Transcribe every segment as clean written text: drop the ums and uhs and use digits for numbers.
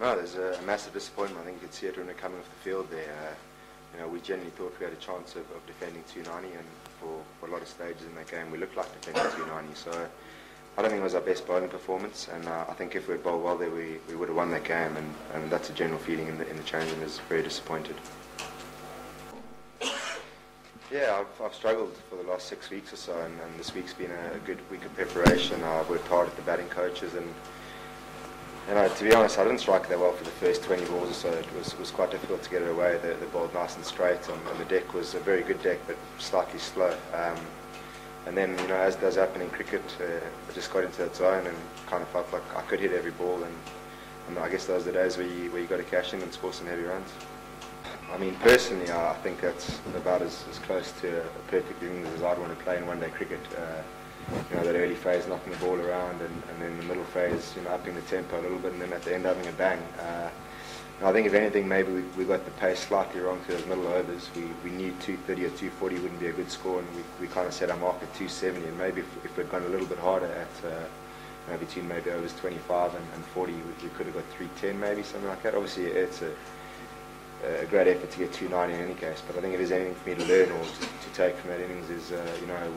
No, there's a massive disappointment. I think you could see it when we're coming off the field there. We genuinely thought we had a chance of defending 290, and for a lot of stages in that game we looked like defending 290. So I don't think it was our best bowling performance, and I think if we'd bowled well there we would have won that game, and that's a general feeling in the change room, is very disappointed. Yeah, I've struggled for the last 6 weeks or so, and this week's been a good week of preparation. I've worked hard at the batting coaches, and to be honest, I didn't strike that well for the first 20 balls or so. It was quite difficult to get it away. They bowled nice and straight, and the deck was a very good deck, but slightly slow. And then, as does happen in cricket, I just got into that zone and kind of felt like I could hit every ball, and I guess those are the days where you got to cash in and score some heavy runs. I mean, personally, I think that's about as close to a perfect innings as I'd want to play in one-day cricket. That early phase knocking the ball around, and then the middle phase, upping the tempo a little bit, and then at the end having a bang. I think if anything, maybe we got the pace slightly wrong to those middle overs. We knew 230 or 240 wouldn't be a good score, and we kind of set our mark at 270, and maybe if we'd gone a little bit harder at between maybe overs 25 and 40, we could have got 310 maybe, something like that. Obviously it's a great effort to get 290 in any case, but I think if there's anything for me to learn or to take from that innings is,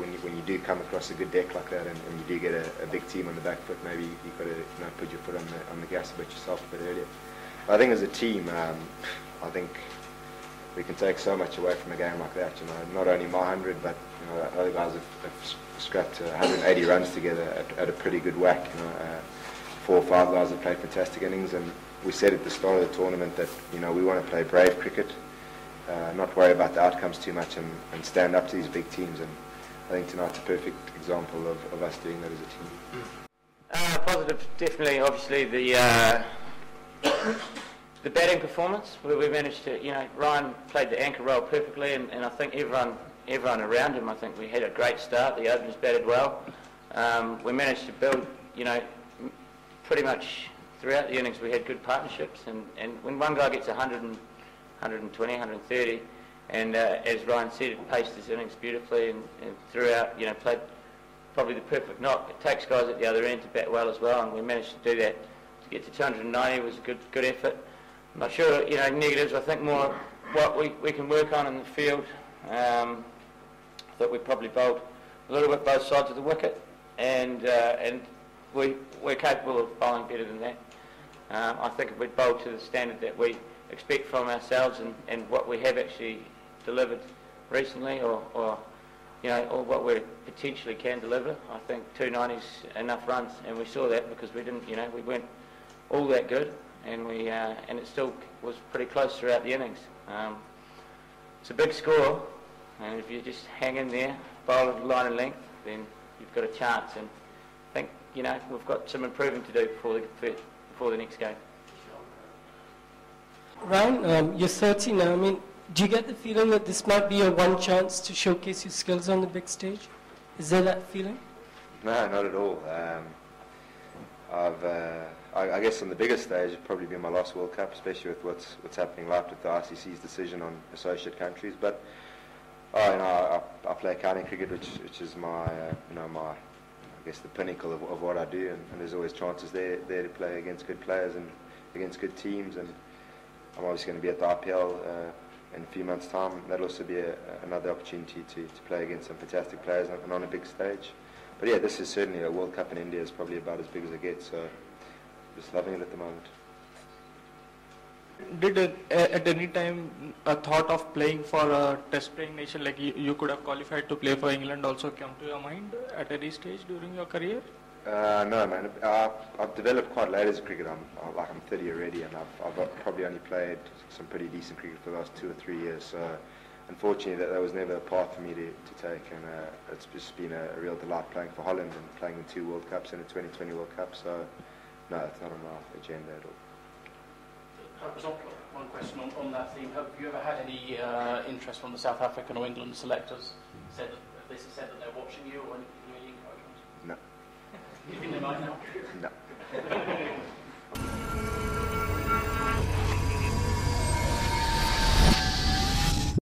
when you do come across a good deck like that, and you do get a big team on the back foot, maybe you've got to put your foot on the gas a bit yourself a bit earlier. I think as a team, I think we can take so much away from a game like that. Not only my 100, but other guys have scrapped 180 runs together at a pretty good whack. 4 or 5 guys have played fantastic innings, and we said at the start of the tournament that we want to play brave cricket, not worry about the outcomes too much, and stand up to these big teams. And I think tonight's a perfect example of us doing that as a team. Positive, definitely. Obviously the batting performance, where we managed to, Ryan played the anchor role perfectly, and I think everyone around him, I think we had a great start. The openers batted well. We managed to build, pretty much throughout the innings we had good partnerships, and when one guy gets 100 and 120, 130, and as Ryan said, it paced his innings beautifully, and throughout, played probably the perfect knock. It takes guys at the other end to bat well as well, and we managed to do that. To get to 290 was a good effort. I'm not sure, negatives. I think more what we can work on in the field. I thought we probably bowled a little bit both sides of the wicket, and we're capable of bowling better than that. I think if we bowled to the standard that we expect from ourselves, and what we have actually delivered recently, or what we potentially can deliver, I think 290's enough runs, and we saw that because we didn't, we weren't all that good, and it still was pretty close throughout the innings. It's a big score, and if you just hang in there, bowl at line and length, then you've got a chance. And I think we've got some improving to do before the next game. Ryan, you're 30 now. I mean, do you get the feeling that this might be your one chance to showcase your skills on the big stage? Is there that feeling? No, not at all. I guess on the biggest stage it'd probably be my last World Cup, especially with what's happening live with the ICC's decision on associate countries. But I play county cricket, which is my I guess the pinnacle of what I do, and there's always chances there to play against good players and against good teams. And I'm obviously going to be at the IPL in a few months' time. That'll also be another opportunity to play against some fantastic players and on a big stage. But yeah, this is certainly a World Cup in India is probably about as big as it gets. So just loving it at the moment. Did at any time a thought of playing for a test playing nation, like you could have qualified to play for England, also come to your mind at any stage during your career? No, man. I've developed quite late as a cricketer. I'm 30 already, and I've probably only played some pretty decent cricket for the last 2 or 3 years. So unfortunately, that was never a path for me to take, and it's just been a real delight playing for Holland and playing in 2 World Cups and a 2020 World Cup. So no, it's not on my agenda at all. One question on that theme. Have you ever had any interest from the South African or England selectors? Said that they're watching you, or any encouragement? No. You think they might now? No.